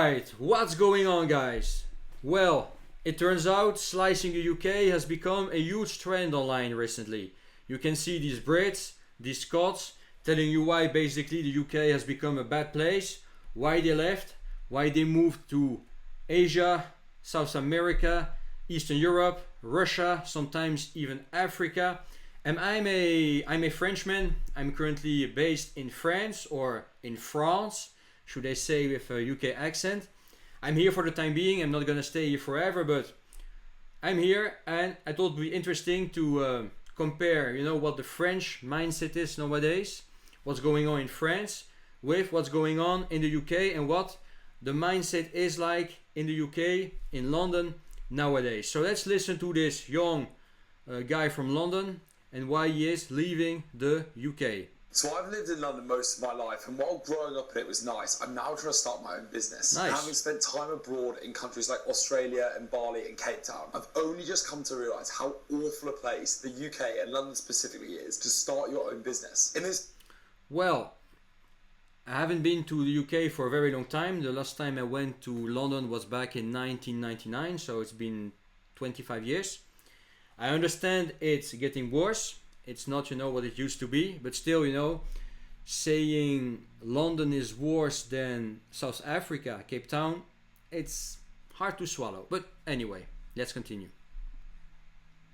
Alright, what's going on, guys? Well, it turns out slicing the UK has become a huge trend online recently. You can see these Brits, these Scots, telling you why basically the UK has become a bad place, why they left, why they moved to Asia, South America, Eastern Europe, Russia, sometimes even Africa. And I'm a Frenchman. I'm currently based in France, or in France, should I say, with a UK accent. I'm here for the time being. I'm not gonna stay here forever, but I'm here, and I thought it would be interesting to compare, what the French mindset is nowadays, what's going on in France, with what's going on in the UK, and what the mindset is like in the UK, in London nowadays. So let's listen to this young guy from London and why he is leaving the UK. So I've lived in London most of my life, and while growing up in it was nice, I'm now trying to start my own business. Nice. Having spent time abroad in countries like Australia and Bali and Cape Town, I've only just come to realise how awful a place the UK and London specifically is to start your own business. Well, I haven't been to the UK for a very long time. The last time I went to London was back in 1999, so it's been 25 years. I understand it's getting worse. It's not, what it used to be, but still, saying London is worse than South Africa, Cape Town, it's hard to swallow. But anyway, let's continue.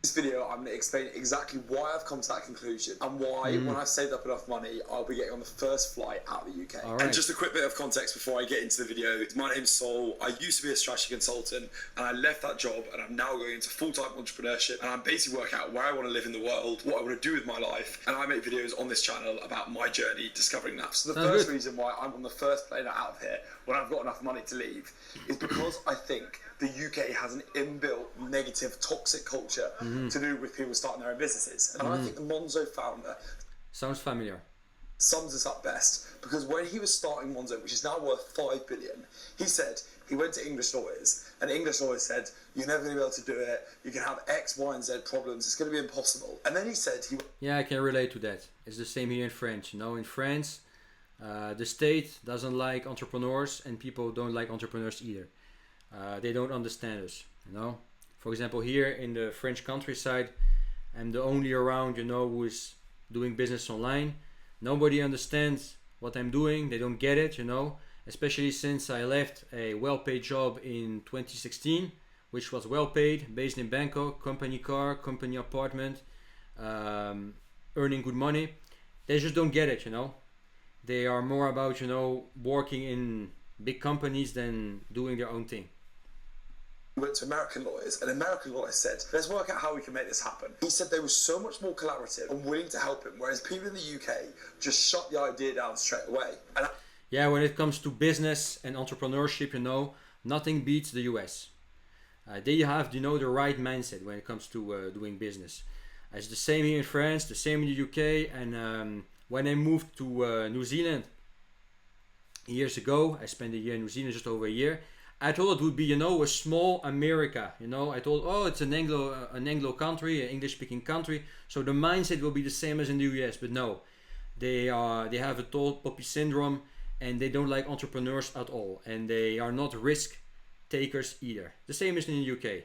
In this video, I'm going to explain exactly why I've come to that conclusion and why, when I've saved up enough money, I'll be getting on the first flight out of the UK. All right. And just a quick bit of context before I get into the video. My name's Sol. I used to be a strategy consultant, and I left that job, and I'm now going into full-time entrepreneurship, and I'm basically working out where I want to live in the world, what I want to do with my life, and I make videos on this channel about my journey discovering that. So the first reason why I'm on the first plane out of here when I've got enough money to leave is because I think the UK has an inbuilt negative, toxic culture to do with people starting their own businesses. And I think the Monzo founder Sounds familiar. sums this up best, because when he was starting Monzo, which is now worth 5 billion, he said he went to English lawyers, and English lawyers said, you're never going to be able to do it, you can have X, Y, and Z problems, it's going to be impossible. And then he said Yeah, I can relate to that. It's the same here in France. In France, the state doesn't like entrepreneurs, and people don't like entrepreneurs either. They don't understand us, For example, here in the French countryside, I'm the only around, who is doing business online. Nobody understands what I'm doing. They don't get it, especially since I left a well-paid job in 2016, which was well-paid, based in Bangkok, company car, company apartment, earning good money. They just don't get it, They are more about, working in big companies than doing their own thing. went to American lawyers, and American lawyers said, let's work out how we can make this happen. He said they were so much more collaborative and willing to help him, whereas people in the UK just shut the idea down straight away. Yeah, when it comes to business and entrepreneurship, nothing beats the US. They have, the right mindset when it comes to doing business. It's the same here in France, the same in the UK, and when I moved to New Zealand years ago, I spent a year in New Zealand, just over a year. I thought it would be, a small America. I thought, it's an Anglo country, an English-speaking country, so the mindset will be the same as in the US. But no, they have a tall poppy syndrome, and they don't like entrepreneurs at all, and they are not risk takers either. The same as in the UK.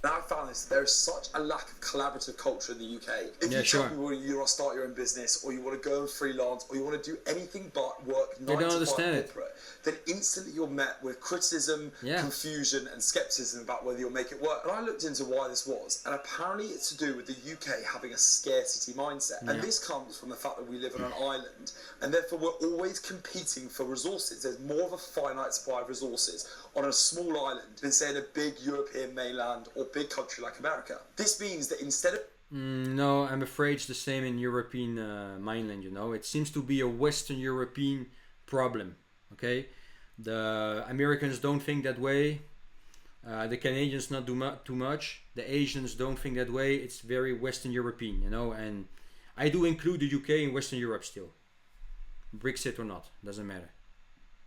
And I found this, there is such a lack of collaborative culture in the UK. If you tell people you want to start your own business, or you want to go and freelance, or you want to do anything but work 9 to 5 corporate, then instantly you're met with criticism, confusion, and skepticism about whether you'll make it work. And I looked into why this was, and apparently it's to do with the UK having a scarcity mindset. And this comes from the fact that we live on an island, and therefore we're always competing for resources. There's more of a finite supply of resources on a small island than, say, in a big European mainland or big country like America. This means that instead of no, I'm afraid it's the same in European mainland. It seems to be a Western European problem. Okay, the Americans don't think that way. The Canadians not do too much. The Asians don't think that way. It's very Western European, and I do include the UK in Western Europe still. Brexit or not, doesn't matter.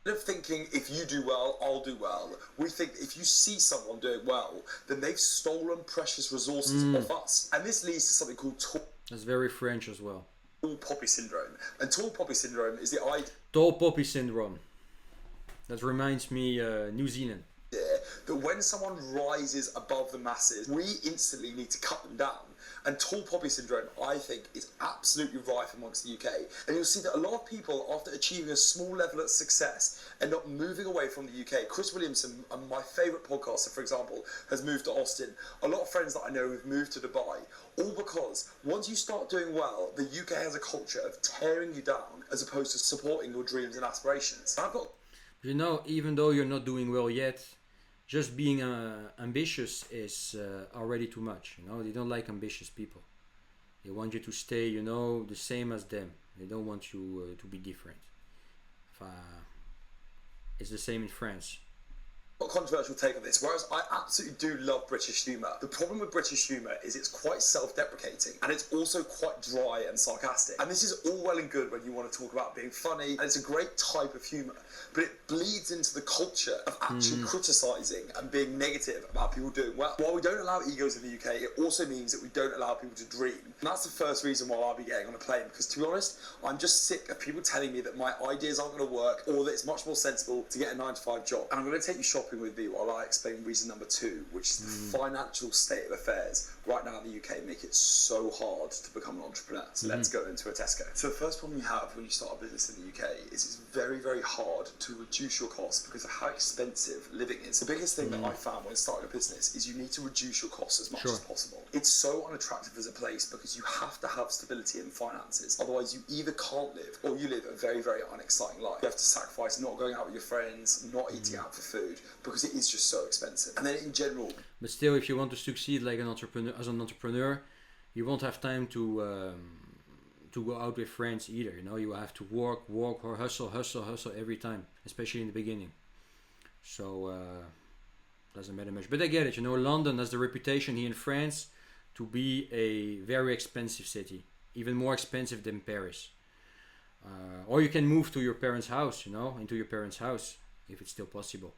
Instead of thinking, if you do well, I'll do well, we think if you see someone doing well, then they've stolen precious resources off us. And this leads to something called That's very French as well. tall poppy syndrome. And tall poppy syndrome is the idea Tall poppy syndrome. That reminds me, New Zealand. That when someone rises above the masses, we instantly need to cut them down. And tall poppy syndrome, I think, is absolutely rife amongst the UK. And you'll see that a lot of people, after achieving a small level of success, end up moving away from the UK. Chris Williamson, my favourite podcaster, for example, has moved to Austin. A lot of friends that I know have moved to Dubai, all because once you start doing well, the UK has a culture of tearing you down as opposed to supporting your dreams and aspirations. And I've got... You know, even though you're not doing well yet, just being ambitious is already too much. You know, they don't like ambitious people. They want you to stay, you know, the same as them. They don't want you to be different. It's the same in France. Controversial take on this, whereas I absolutely do love British humour. The problem with British humour is it's quite self-deprecating and it's also quite dry and sarcastic. And this is all well and good when you want to talk about being funny, and it's a great type of humour, but it bleeds into the culture of actually criticising and being negative about people doing well. While we don't allow egos in the UK, it also means that we don't allow people to dream. And that's the first reason why I'll be getting on a plane, because to be honest, I'm just sick of people telling me that my ideas aren't going to work or that it's much more sensible to get a 9-to-5 job. And I'm going to take you shopping with me while I explain reason number 2, which is the financial state of affairs right now in the UK make it so hard to become an entrepreneur. So let's go into a Tesco. So the first problem you have when you start a business in the UK is it's very, very hard to reduce your costs because of how expensive living is. The biggest thing that I found when starting a business is you need to reduce your costs as much as possible. It's so unattractive as a place because you have to have stability in finances. Otherwise, you either can't live or you live a very, very unexciting life. You have to sacrifice not going out with your friends, not eating out for food, because it is just so expensive. And then in general... But still, if you want to succeed like an entrepreneur, as an entrepreneur, you won't have time to go out with friends either. You know, you have to work or hustle every time, especially in the beginning. So doesn't matter much. But I get it. You know, London has the reputation here in France to be a very expensive city, even more expensive than Paris. Or you can move to your parents' house. You know, into your parents' house if it's still possible.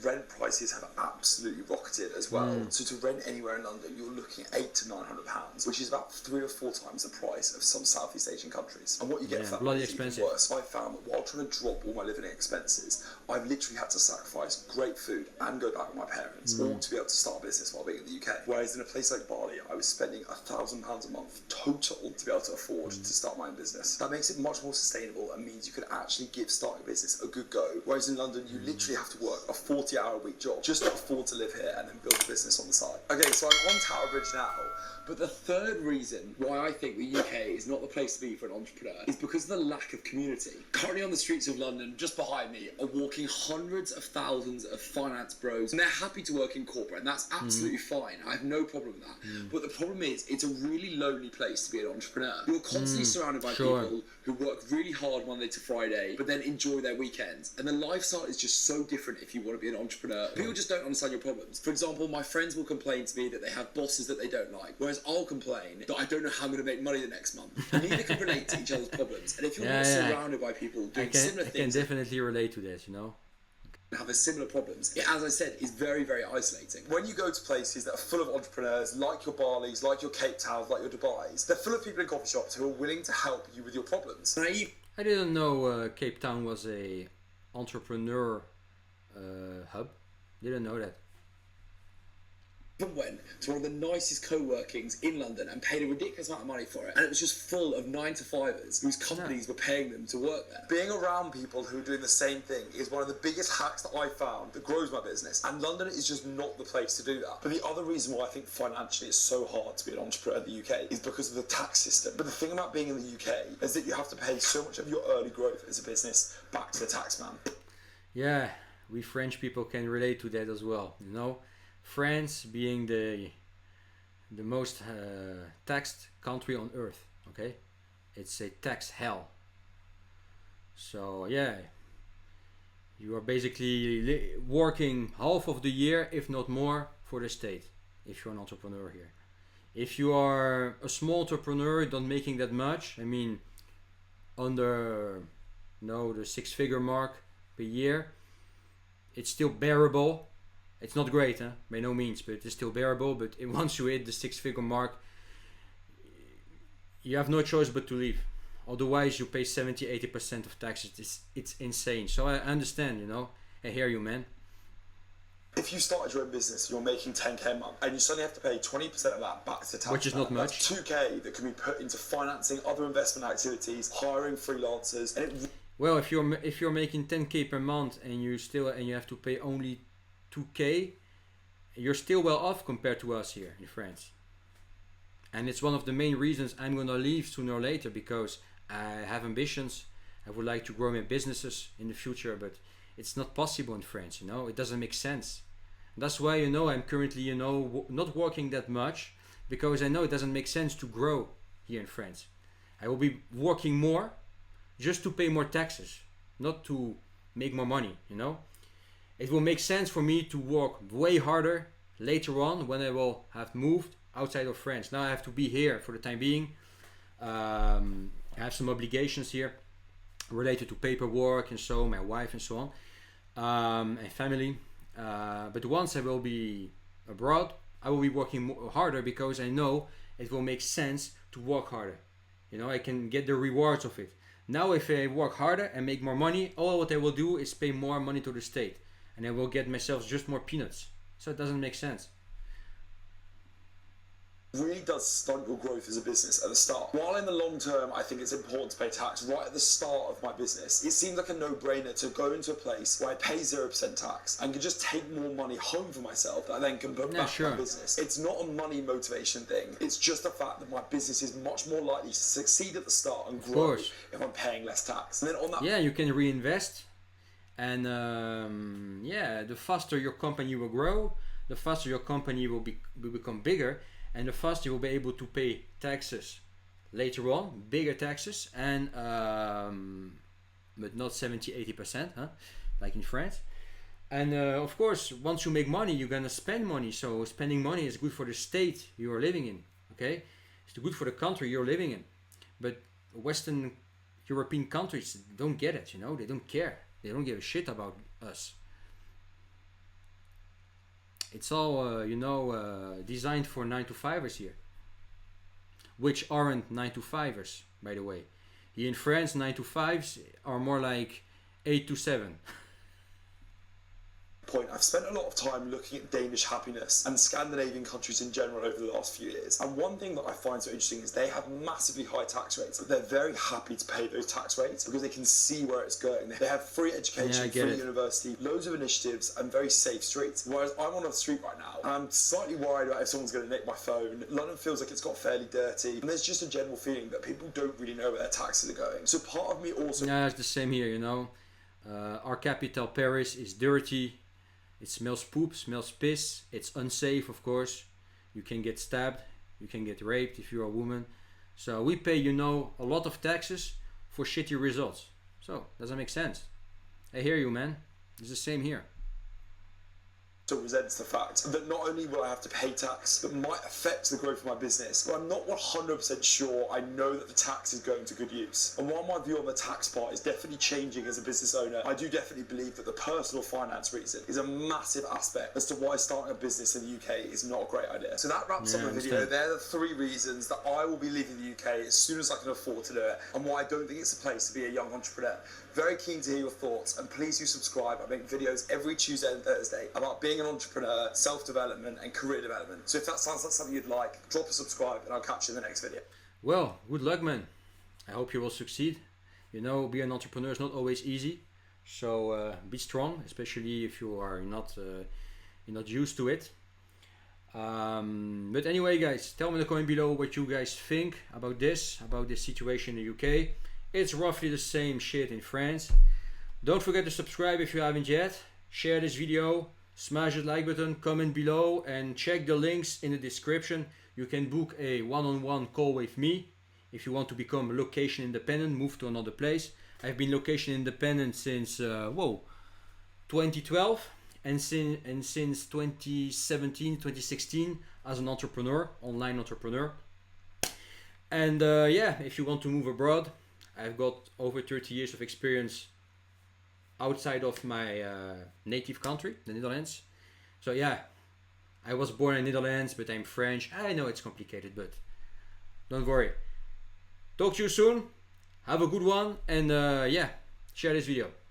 Rent prices have absolutely rocketed as well. So to rent anywhere in London, you're looking at £800 to £900, which is about 3 or 4 times the price of some Southeast Asian countries. And what you get for that bloody is expensive. Worse. I found that while trying to drop all my living expenses, I've literally had to sacrifice great food and go back with my parents, all to be able to start a business while being in the UK. Whereas in a place like Bali, I was spending £1,000 a month total to be able to afford to start my own business. That makes it much more sustainable and means you can actually give starting a business a good go. Whereas in London, you literally have to work a 40-hour-a-week job just to afford to live here and then build a business on the side. Okay, so I'm on Tower Bridge now, but the third reason why I think the UK is not the place to be for an entrepreneur is because of the lack of community. Currently on the streets of London, just behind me, are walking hundreds of thousands of finance bros, and they're happy to work in corporate, and that's absolutely fine. I have no problem with that. But the problem is, it's a really lonely place to be an entrepreneur. You're constantly surrounded by people who work really hard Monday to Friday, but then enjoy their weekends. And the lifestyle is just so different if you want to be an entrepreneur. People just don't understand your problems. For example, my friends will complain to me that they have bosses that they don't like, whereas I'll complain that I don't know how I'm going to make money the next month. Neither can relate to each other's problems. And if you're not surrounded by people doing similar things... I can definitely relate to this, you know. Have similar problems, it, as I said, is very, very isolating. When you go to places that are full of entrepreneurs, like your Balis, like your Cape Towns, like your Dubais, they're full of people in coffee shops who are willing to help you with your problems. I didn't know Cape Town was a entrepreneur hub. Didn't know that. Even went to one of the nicest co-workings in London and paid a ridiculous amount of money for it, and it was just full of 9-to-5ers whose companies were paying them to work there. Being around people who are doing the same thing is one of the biggest hacks that I found that grows my business, and London is just not the place to do that. But the other reason why I think financially it's so hard to be an entrepreneur in the UK is because of the tax system. But the thing about being in the UK is that you have to pay so much of your early growth as a business back to the tax man. Yeah, we French people can relate to that as well, you know. France being the most taxed country on earth, okay? It's a tax hell. So yeah, you are basically working half of the year, if not more, for the state, if you're an entrepreneur here. If you are a small entrepreneur, not making that much, I mean, under the 6-figure mark per year, it's still bearable. It's not great, by no means, but it's still bearable. But once you hit the 6-figure mark, you have no choice but to leave. Otherwise, you pay 70-80% of taxes. It's insane. So I understand, you know. I hear you, man. If you started your own business, you're making 10k a month, and you suddenly have to pay 20% of that back to tax, which is not much. That's 2k that can be put into financing other investment activities, hiring freelancers, and well, if you're making 10k per month and you have to pay only 2k, you're still well off compared to us here in France. And it's one of the main reasons I'm gonna leave sooner or later, because I have ambitions. I would like to grow my businesses in the future, but it's not possible in France, you know. It doesn't make sense. That's why, you know, I'm currently, you know, not working that much, because I know it doesn't make sense to grow here in France. I will be working more just to pay more taxes, not to make more money, you know. It will make sense for me to work way harder later on when I will have moved outside of France. Now I have to be here for the time being. I have some obligations here related to paperwork and so, my wife and so on, and family. But once I will be abroad, I will be working harder, because I know it will make sense to work harder. You know, I can get the rewards of it. Now if I work harder and make more money, all what I will do is pay more money to the state, and I will get myself just more peanuts. So it doesn't make sense. Really does stunt your growth as a business at the start. While in the long term, I think it's important to pay tax right at the start of my business, it seems like a no-brainer to go into a place where I pay 0% tax and can just take more money home for myself that I then can put back in my business. It's not a money motivation thing. It's just the fact that my business is much more likely to succeed at the start and grow if I'm paying less tax. And then on that, yeah, you can reinvest, and yeah, the faster your company will grow, the faster your company will become bigger. And the faster you will be able to pay taxes later on, bigger taxes, and but not 70-80%, huh? Like in France. And of course, once you make money, you're gonna spend money. So spending money is good for the state you are living in. Okay, it's good for the country you're living in. But Western European countries don't get it. You know, they don't care. They don't give a shit about us. It's all, you know, designed for 9-to-5ers here, which aren't 9-to-5ers, by the way. Here in France, 9-to-5s are more like 8-to-7. Point. I've spent a lot of time looking at Danish happiness and Scandinavian countries in general over the last few years. And one thing that I find so interesting is they have massively high tax rates, but they're very happy to pay those tax rates because they can see where it's going. They have free education, free university, loads of initiatives, and very safe streets. Whereas I'm on a street right now, and I'm slightly worried about if someone's going to nick my phone. London feels like it's got fairly dirty, and there's just a general feeling that people don't really know where their taxes are going. So part of me also... Yeah, it's the same here, you know. Our capital, Paris, is dirty. It smells poop, smells piss. It's unsafe, of course. You can get stabbed. You can get raped if you're a woman. So we pay, you know, a lot of taxes for shitty results. So, doesn't make sense. I hear you, man. It's the same here. Resents the fact that not only will I have to pay tax that might affect the growth of my business, but I'm not 100% sure I know that the tax is going to good use. And while my view on the tax part is definitely changing as a business owner, I do definitely believe that the personal finance reason is a massive aspect as to why starting a business in the UK is not a great idea. So that wraps up the video. They're the 3 reasons that I will be leaving the UK as soon as I can afford to do it, and why I don't think it's a place to be a young entrepreneur. Very keen to hear your thoughts, and please do subscribe. I make videos every Tuesday and Thursday about being an entrepreneur, self-development and career development. So if that sounds like something you'd like, drop a subscribe and I'll catch you in the next video. Well, good luck, man. I hope you will succeed. You know, being an entrepreneur is not always easy. So be strong, especially if you are not you're not used to it. But anyway, guys, tell me in the comment below what you guys think about this situation in the UK. It's roughly the same shit in France. Don't forget to subscribe if you haven't yet. Share this video, smash the like button, comment below, and check the links in the description. You can book a one-on-one call with me if you want to become location independent, move to another place. I've been location independent since 2012 and since 2017, 2016 as an entrepreneur, online entrepreneur. And yeah, if you want to move abroad, I've got over 30 years of experience outside of my native country, the Netherlands. So yeah, I was born in the Netherlands, but I'm French. I know it's complicated, but don't worry. Talk to you soon. Have a good one, and yeah, share this video.